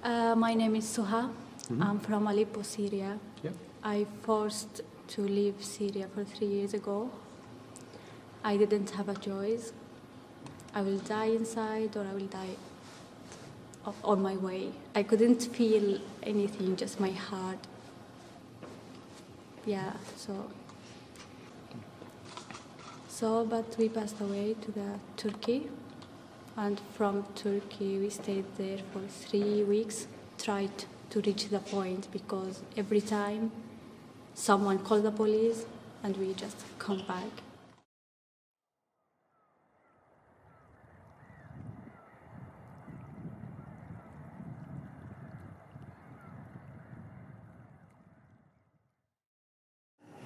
My name is Suha. I'm from Aleppo, Syria. Yeah. I forced to leave Syria for 3 years ago. I didn't have a choice. I will die inside or I will die on my way. I couldn't feel anything, just my heart. Yeah, but we passed away to Turkey. And from Turkey, we stayed there for 3 weeks, tried to reach the point because every time someone called the police and we just come back.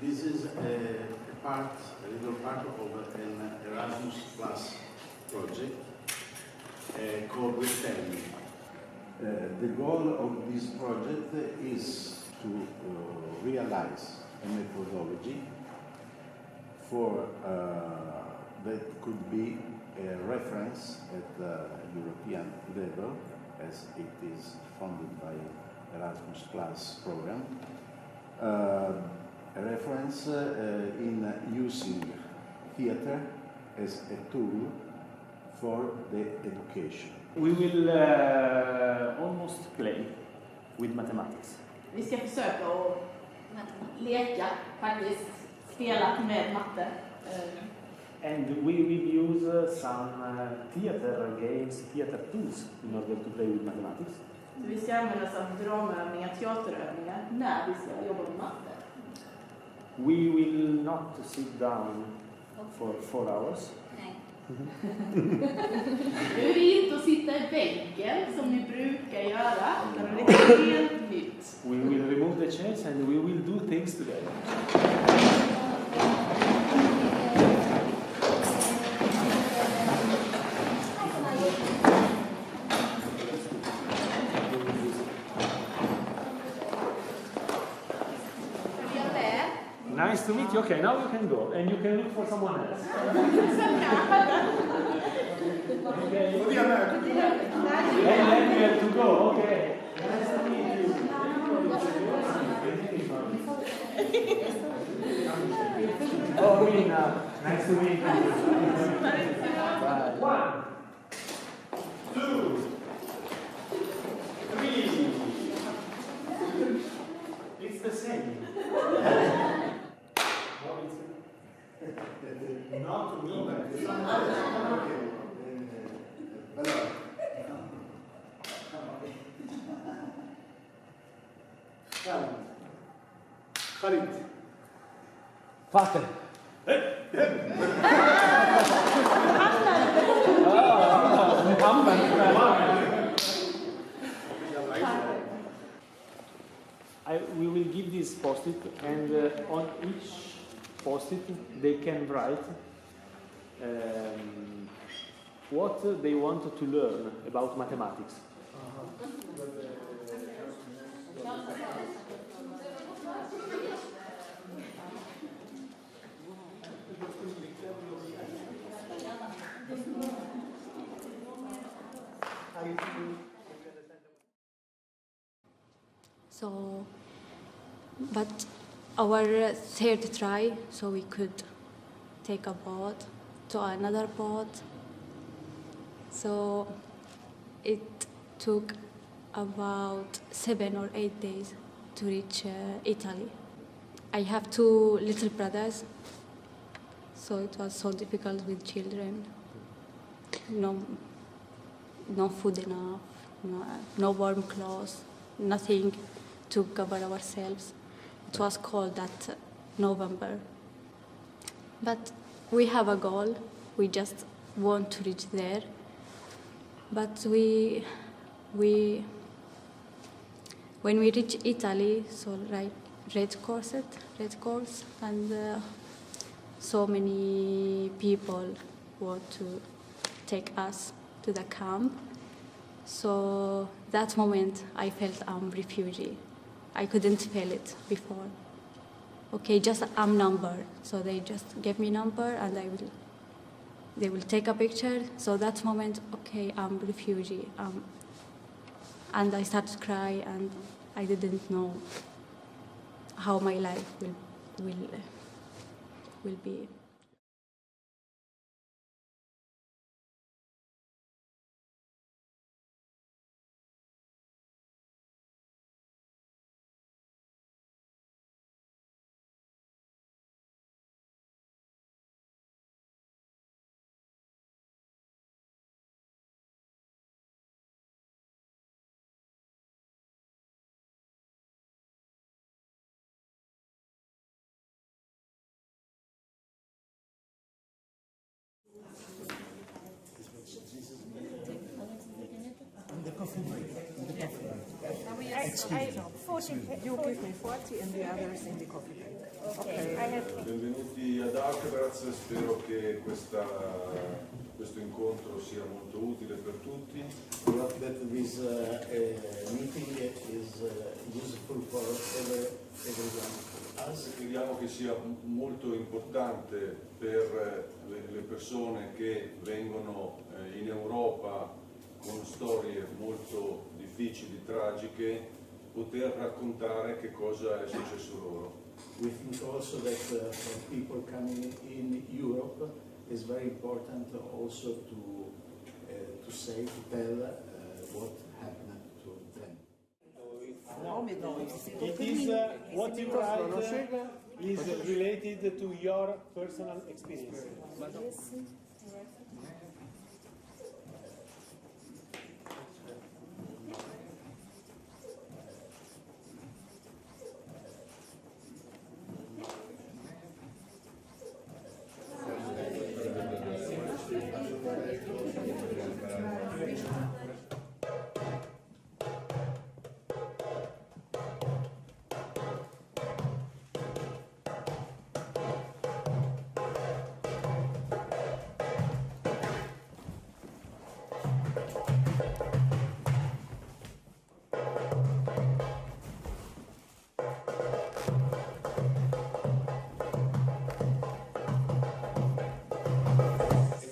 This is a little part of an Erasmus Plus project called TELL ME. The goal of this project is to realize a methodology for that could be a reference at the European level, as it is funded by Erasmus Plus program. A reference in using theater as a tool for the education. We will almost play with mathematics. Vi ska försöka att leka, faktiskt spela med matte. And we will use some theater games, theater tools in order to play with mathematics. Så vi ska använda oss av dramövningar, teaterövningar när vi ska jobba med matte. We will not sit down for 4 hours. Nu är det inte att sitta i bänken som ni brukar göra, utan det är helt nytt. We will remove the chairs and we will do things together. Nice to meet you. Okay, now you can go and you can look for someone else. Okay. And then you have to go. Okay. Nice to meet you. Oh, Mina. Nice to meet you. Bye. 1, 2, 3. It's the same. Not to me, but Khalid. Fater. We will give this post-it, and on each post-it they can write what they want to learn about mathematics. So, but our third try, so we could take a boat to another boat. So it took about 7 or 8 days to reach Italy. I have 2 little brothers, so it was so difficult with children. No food enough, no warm clothes, nothing to cover ourselves. It was cold that November. But we have a goal. We just want to reach there. But when we reach Italy, so like red course, and so many people want to take us to the camp. So that moment I felt I'm refugee. I couldn't feel it before. Okay, just I'm number. So they just gave me number and they will take a picture. So that moment, okay, I'm refugee. and I started to cry, and I didn't know how my life will be. You give me 40 and the others in the coffee break. Okay. Benvenuti ad Alcatraz, spero che questo incontro sia molto utile per tutti. We hope that this meeting is useful for everyone. Crediamo che sia molto importante per le persone che vengono in Europa con storie molto difficili, tragiche, poter raccontare che cosa è successo loro. We think also that for people coming in Europe, it's very important also to tell what happened to them. It is what you write is related to your personal experience.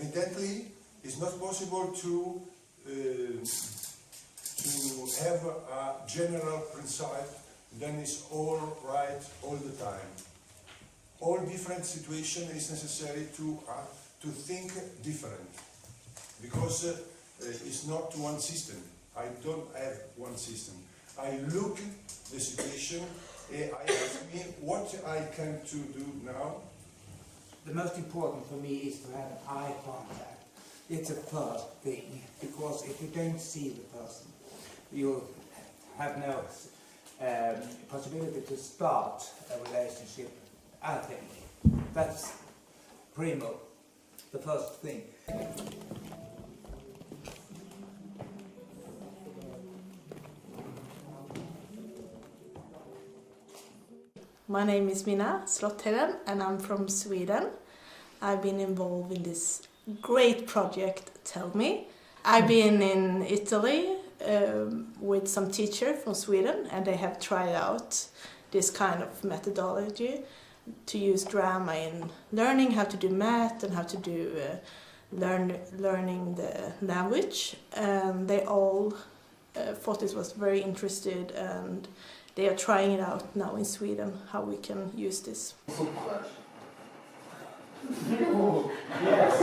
Evidently, it's not possible to have a general principle, then it's all right all the time. All different situation is necessary to think different, because it's not one system. I don't have one system. I look the situation and I ask me what I can to do now. The most important for me is to have eye contact. It's a first thing, because if you don't see the person, you have no possibility to start a relationship, I think. That's primo, the first thing. My name is Mina Slotheden and I'm from Sweden. I've been involved in this great project, Tell Me. I've been in Italy with some teachers from Sweden, and they have tried out this kind of methodology to use drama in learning how to do math and how to do learning the language. And they all thought it was very interested, and they are trying it out now in Sweden, how we can use this. Yes,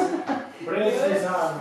brace his arm.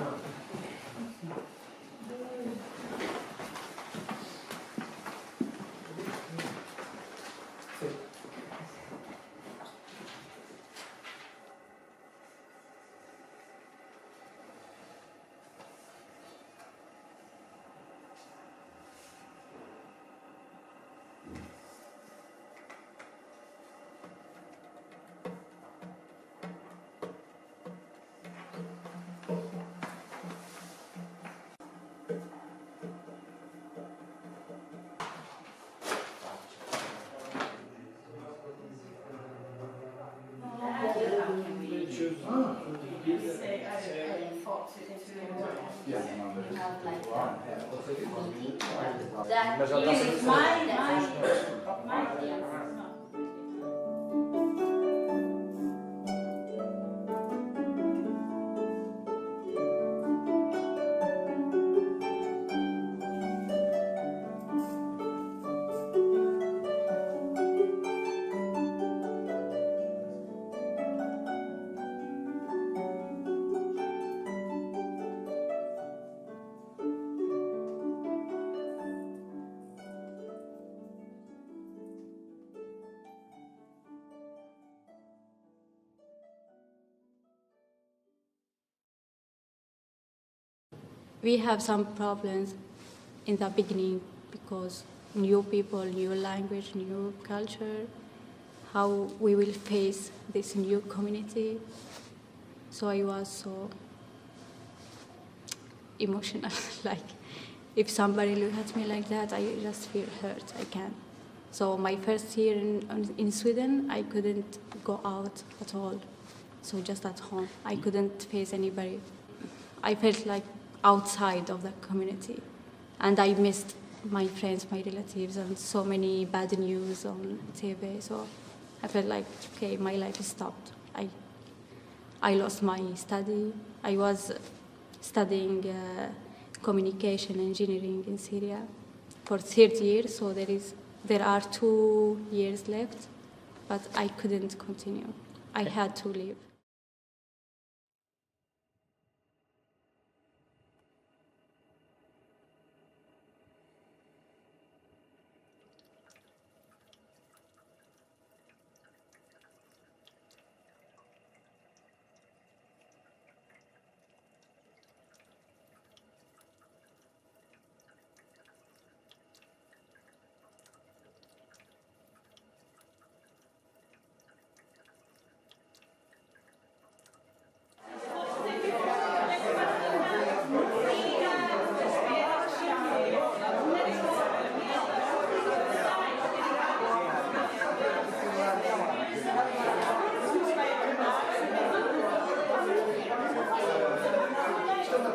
we have some problems in the beginning because new people, new language, new culture, how we will face this new community. So I was so emotional, like if somebody look at me like that, I just feel hurt, I can't. So my first year in Sweden, I couldn't go out at all, so just at home. I couldn't face anybody. I felt like outside of the community, and I missed my friends, my relatives, and so many bad news on TV, so I felt like, okay, my life is stopped. I lost my study. I was studying communication engineering in Syria for 3rd year, so there are 2 years left, but I couldn't continue. I had to leave.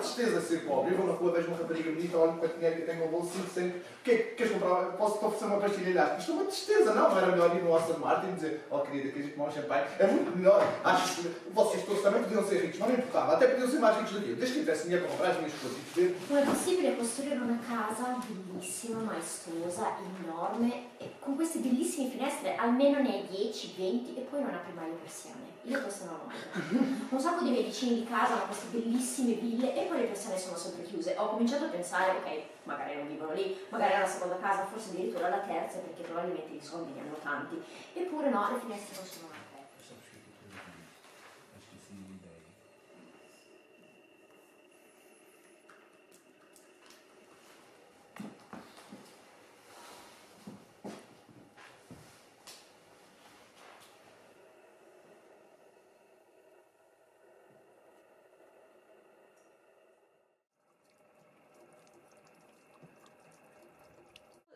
tristeza ser pobre. Eu vou na rua, vejo uma rapariga bonita, olho para dinheiro que eu tenho um bolso, sinto sempre, queres comprar? Posso-te oferecer uma pastilha elástica? Isto é uma tristeza, não era melhor ir no Aston Martin e dizer, oh querida, queres tomar um champanhe? É muito melhor. Acho que vocês todos também podiam ser ricos, mas não importava, até podiam ser mais ricos do que eu, desde que tivesse dinheiro para comprar as minhas coisas. Non è possibile costruire una casa bellissima, maestosa, enorme, e con queste bellissime finestre, almeno ne hai 10, 20 e poi non apri mai le persiane. Io questo non ho mai. Un sacco di miei vicini di casa hanno queste bellissime ville e poi le persiane sono sempre chiuse. Ho cominciato a pensare, ok, magari non vivono lì, magari è una seconda casa, forse addirittura la terza, perché probabilmente i soldi ne hanno tanti. Eppure no, le finestre non sono aperte.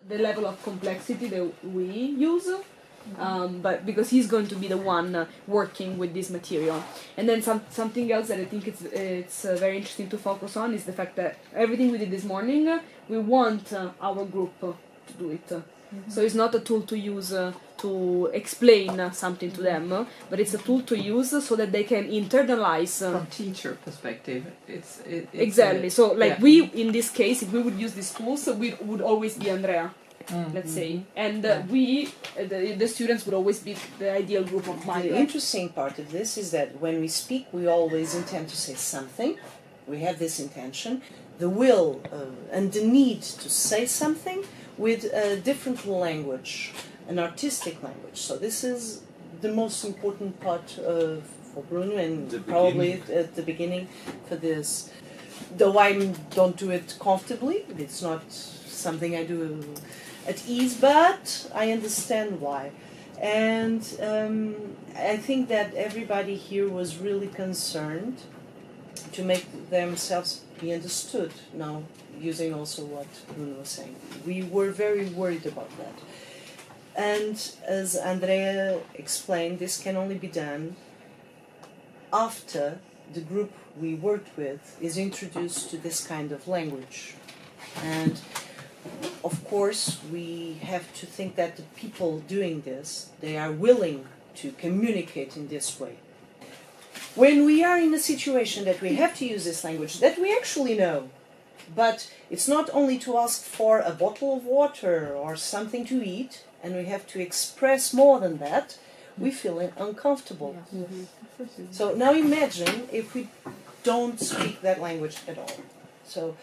The level of complexity that we use, but because he's going to be the one working with this material. And then something else that I think it's very interesting to focus on is the fact that everything we did this morning, we want our group to do it. Mm-hmm. So it's not a tool to use to explain something to them, but it's a tool to use so that they can internalize. From teacher perspective, it's exactly. So like we, in this case, if we would use these tools, we would always be Andrea. Let's say, and we, the students, would always be the ideal group of mine. The interesting part of this is that when we speak, we always intend to say something. We have this intention, the will and the need to say something with a different language, an artistic language. So this is the most important part for Bruno, and probably at the beginning for this. Though I don't do it comfortably, it's not something I do at ease, but I understand why. And I think that everybody here was really concerned to make themselves be understood, now using also what Bruno was saying. We were very worried about that. And as Andrea explained, this can only be done after the group we worked with is introduced to this kind of language. And of course, we have to think that the people doing this, they are willing to communicate in this way. When we are in a situation that we have to use this language, that we actually know, but it's not only to ask for a bottle of water or something to eat, and we have to express more than that, we feel uncomfortable. Mm-hmm. So now imagine if we don't speak that language at all. So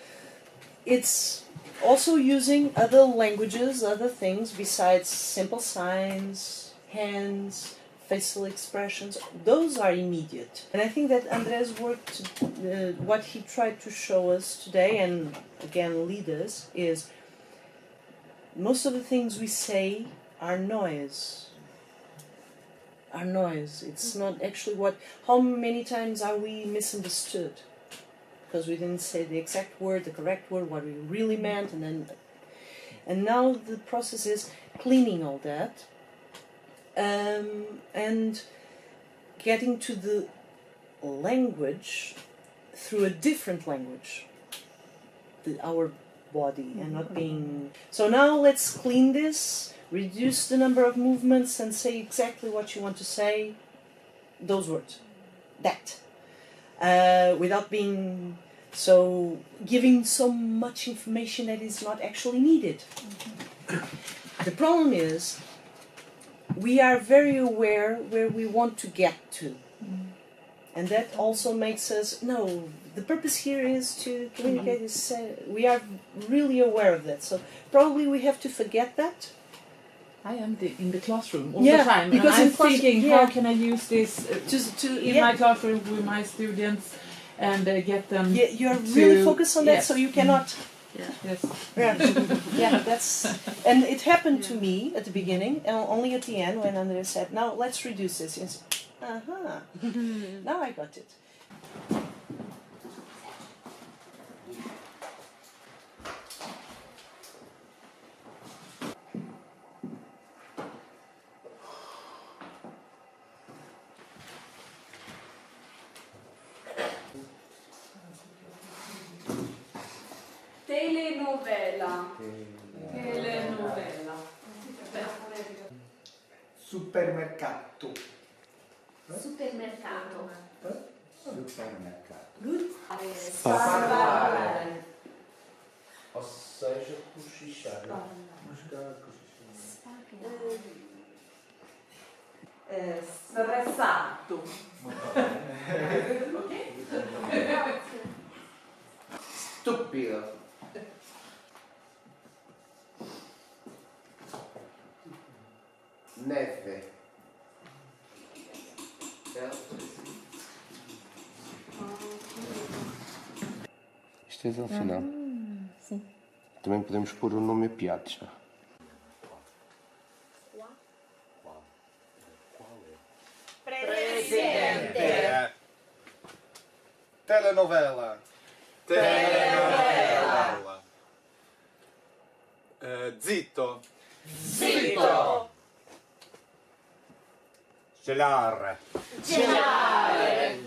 it's also using other languages, other things besides simple signs, hands, facial expressions, those are immediate. And I think that André's work, what he tried to show us today, and again lead us, is most of the things we say are noise. Are noise. It's not actually what... How many times are we misunderstood? Because we didn't say the exact word, the correct word, what we really meant, and now the process is cleaning all that, and getting to the language through a different language, our body, and not being... So now let's clean this, reduce the number of movements, and say exactly what you want to say, those words, that, without being... So, giving so much information that is not actually needed. The problem is, we are very aware where we want to get to. And that also makes us, no, the purpose here is to communicate, we are really aware of that. So, probably we have to forget that. I am in the classroom all the time, because and I'm thinking, how can I use this in my classroom with my students? And get them. Yeah, you're really focused on that, so you cannot. Yes. Yeah, that's. And it happened to me at the beginning, and only at the end when André said, "Now let's reduce this." Yes. Now I got it. Telenovela. Telenovela. Supermercato. Supermercato. Supermercato. Good. Sparare. Ou seja, cochichar. Stressato. Stupido. Neve. Isto é ao final. Sim. Também podemos pôr o nome piazza. Presidente. Telenovela. Telenovela. Zitto. Zitto. Gelare. Gelare.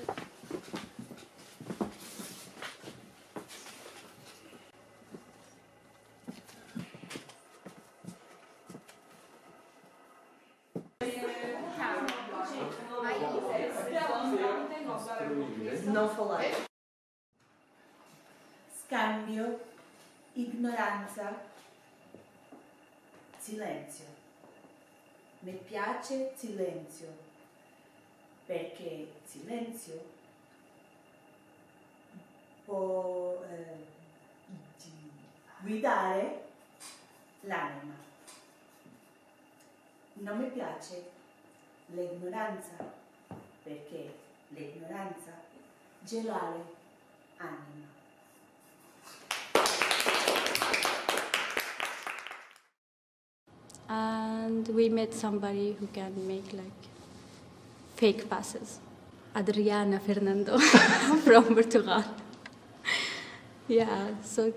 Não falar. Scambio, ignoranza, silenzio. Mi piace silenzio, perché silenzio può guidare l'anima. Non mi piace l'ignoranza, perché l'ignoranza gelare anima. And we met somebody who can make like fake passes. Adriana Fernando from Portugal. Yeah, so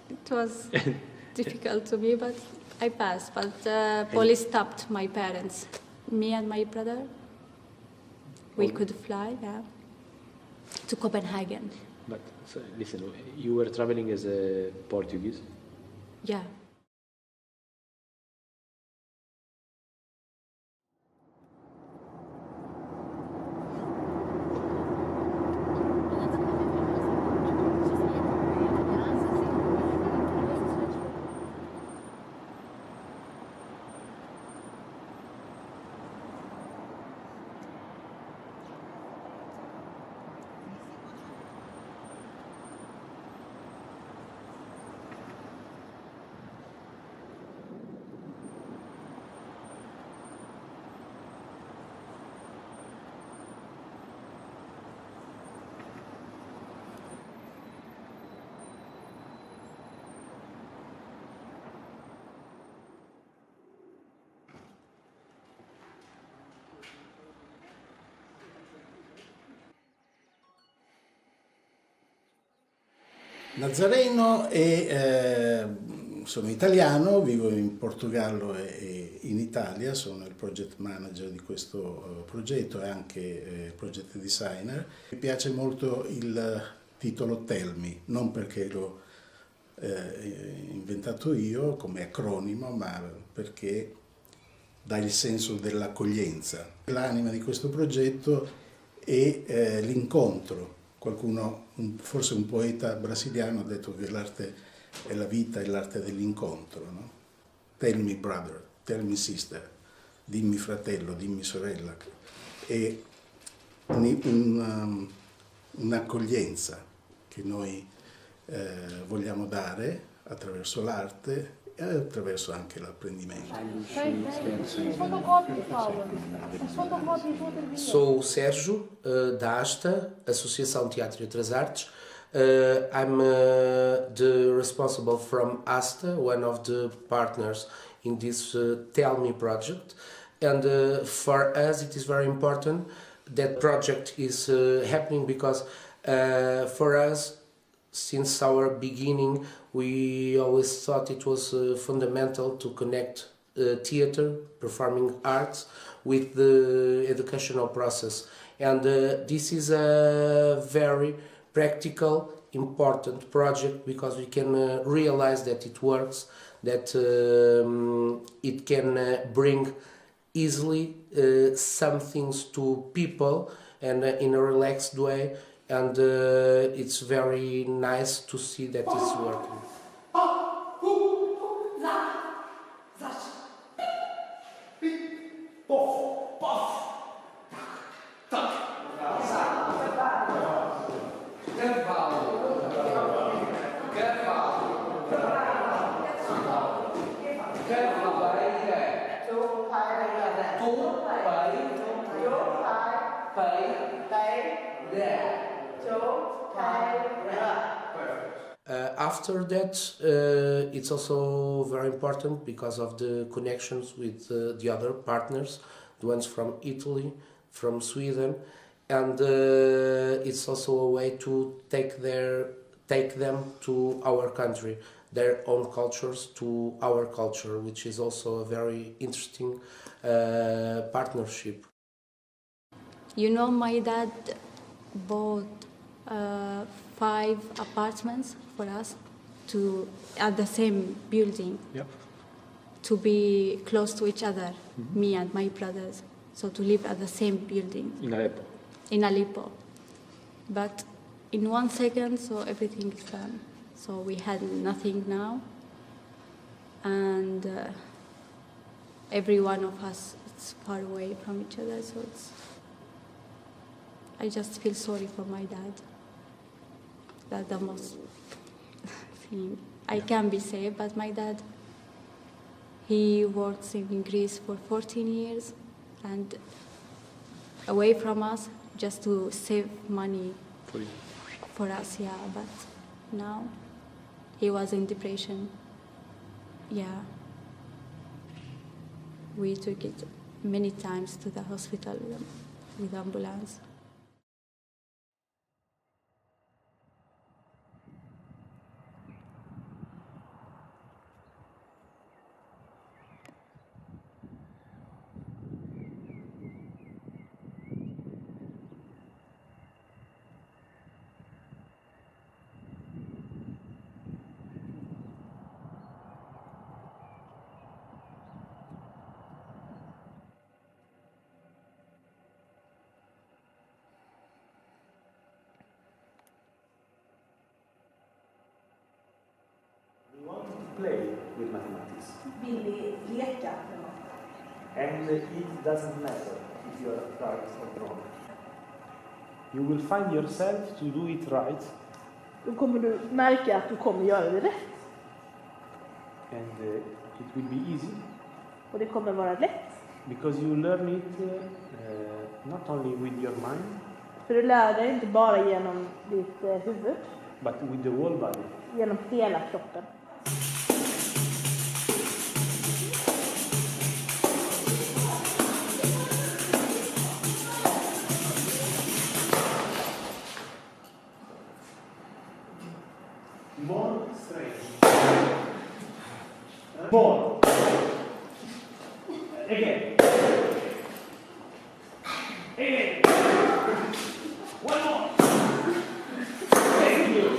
it was difficult to me, but I passed. But police stopped my parents. Me and my brother, we could fly, to Copenhagen. But so, listen, you were traveling as a Portuguese? Yeah. Nazzareno e sono italiano, vivo in Portogallo e in Italia, sono il project manager di questo progetto e anche project designer. Mi piace molto il titolo Tell Me, non perché l'ho inventato io come acronimo, ma perché dà il senso dell'accoglienza. L'anima di questo progetto è l'incontro. Qualcuno, forse un poeta brasiliano, ha detto che l'arte è la vita, è l'arte dell'incontro. No? Tell me brother, tell me sister, dimmi fratello, dimmi sorella. È un'accoglienza che noi vogliamo dare attraverso l'arte e attraverso anche l'apprendimento. Sou o Sérgio, da ASTA, Associação Teatro e Outras Artes. I'm the responsible from ASTA, one of the partners in this Tell Me project. And for us it is very important that project is happening because for us, since our beginning, we always thought it was fundamental to connect theater, performing arts, with the educational process. And this is a very practical, important project because we can realize that it works, that it can bring easily some things to people and in a relaxed way. And it's very nice to see that it's working. After that, it's also very important because of the connections with the other partners, the ones from Italy, from Sweden, and it's also a way to take them to our country, their own cultures to our culture, which is also a very interesting partnership. You know, my dad bought 5 apartments for us at the same building. Yep. To be close to each other, me and my brothers, so to live at the same building. In Aleppo. In Aleppo. But in 1 second, so everything is gone. So we had nothing now, and every one of us is far away from each other. So I just feel sorry for my dad. That's the most thing I can be safe. But my dad, he works in Greece for 14 years and away from us just to save money for us, yeah. But now he was in depression. Yeah. We took it many times to the hospital with ambulance. We want to play with mathematics. Vill ni leka med något? And it doesn't matter if you are right or wrong. You will find yourself to do it right. Då kommer du märka att du kommer göra det rätt. And it will be easy. Och det kommer vara lätt. Because you learn it not only with your mind. För du lär dig inte bara genom ditt huvud. But with the whole body. Genom hela kroppen. 4. Again. Again. One more. Thank you.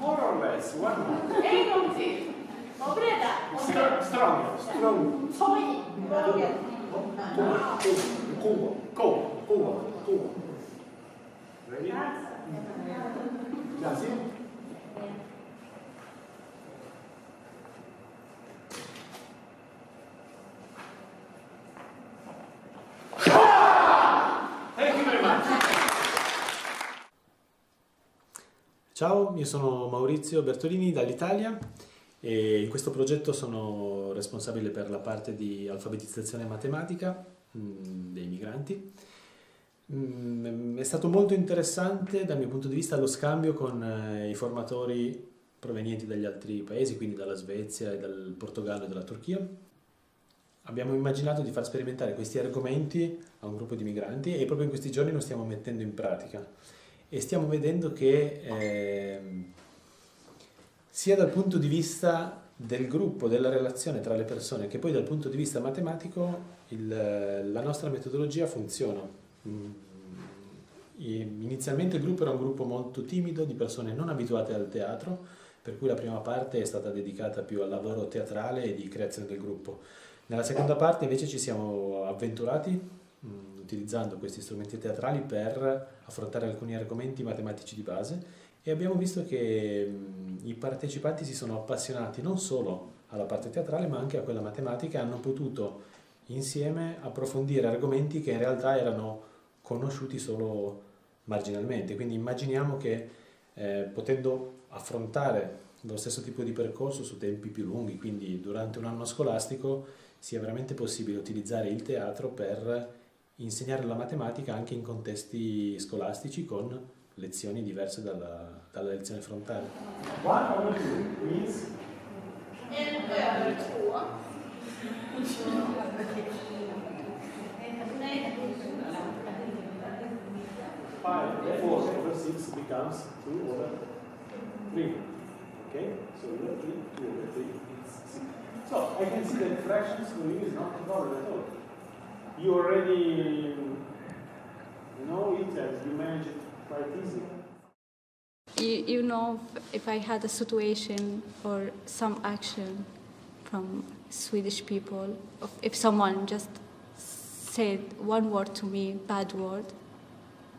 More or less, one more. En gång till. Var beredda. Strong. Cool. Ready? That's it. Thank you very much. Ciao, io sono Maurizio Bertolini dall'Italia e in questo progetto sono responsabile per la parte di alfabetizzazione matematica dei migranti. È stato molto interessante dal mio punto di vista lo scambio con i formatori provenienti dagli altri paesi, quindi dalla Svezia, e dal Portogallo e dalla Turchia. Abbiamo immaginato di far sperimentare questi argomenti a un gruppo di migranti e proprio in questi giorni lo stiamo mettendo in pratica. E stiamo vedendo che sia dal punto di vista del gruppo, della relazione tra le persone, che poi dal punto di vista matematico la nostra metodologia funziona. Inizialmente il gruppo era un gruppo molto timido, di persone non abituate al teatro, per cui la prima parte è stata dedicata più al lavoro teatrale e di creazione del gruppo. Nella seconda parte invece ci siamo avventurati utilizzando questi strumenti teatrali per affrontare alcuni argomenti matematici di base e abbiamo visto che i partecipanti si sono appassionati non solo alla parte teatrale ma anche a quella matematica e hanno potuto insieme approfondire argomenti che in realtà erano conosciuti solo marginalmente. Quindi immaginiamo che potendo affrontare lo stesso tipo di percorso su tempi più lunghi, quindi durante un anno scolastico, sia veramente possibile utilizzare il teatro per insegnare la matematica anche in contesti scolastici con lezioni diverse dalla lezione frontale. 1 over 2 means 5 over 6 becomes 2 over 3. Okay? So you have 2 over 3 is 6. So I can see that fractions for you is not a problem at all. You already know it and you manage it quite easily. You know, if I had a situation or some action from Swedish people, if someone just said one word to me, bad word,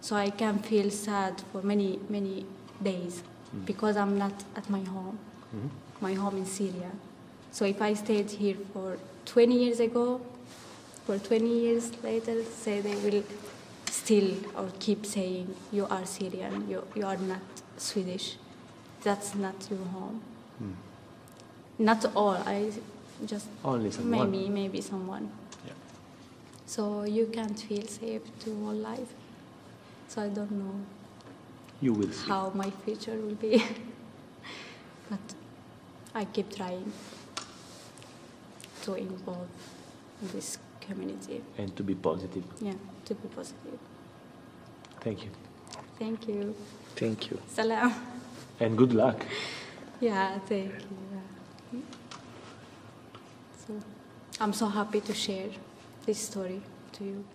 so I can feel sad for many, many days because I'm not at my home, my home in Syria. So if I stayed here for 20 years ago, for 20 years later say they will still or keep saying you are Syrian, you are not Swedish. That's not your home. Not all. I just Only someone. maybe someone. Yeah. So you can't feel safe to all life. So I don't know You will see. how my future will be. But I keep trying to involve in this community. And to be positive. Yeah, to be positive. Thank you. Thank you. Thank you. Salam. And good luck. Yeah, thank you. Yeah. So I'm so happy to share this story to you.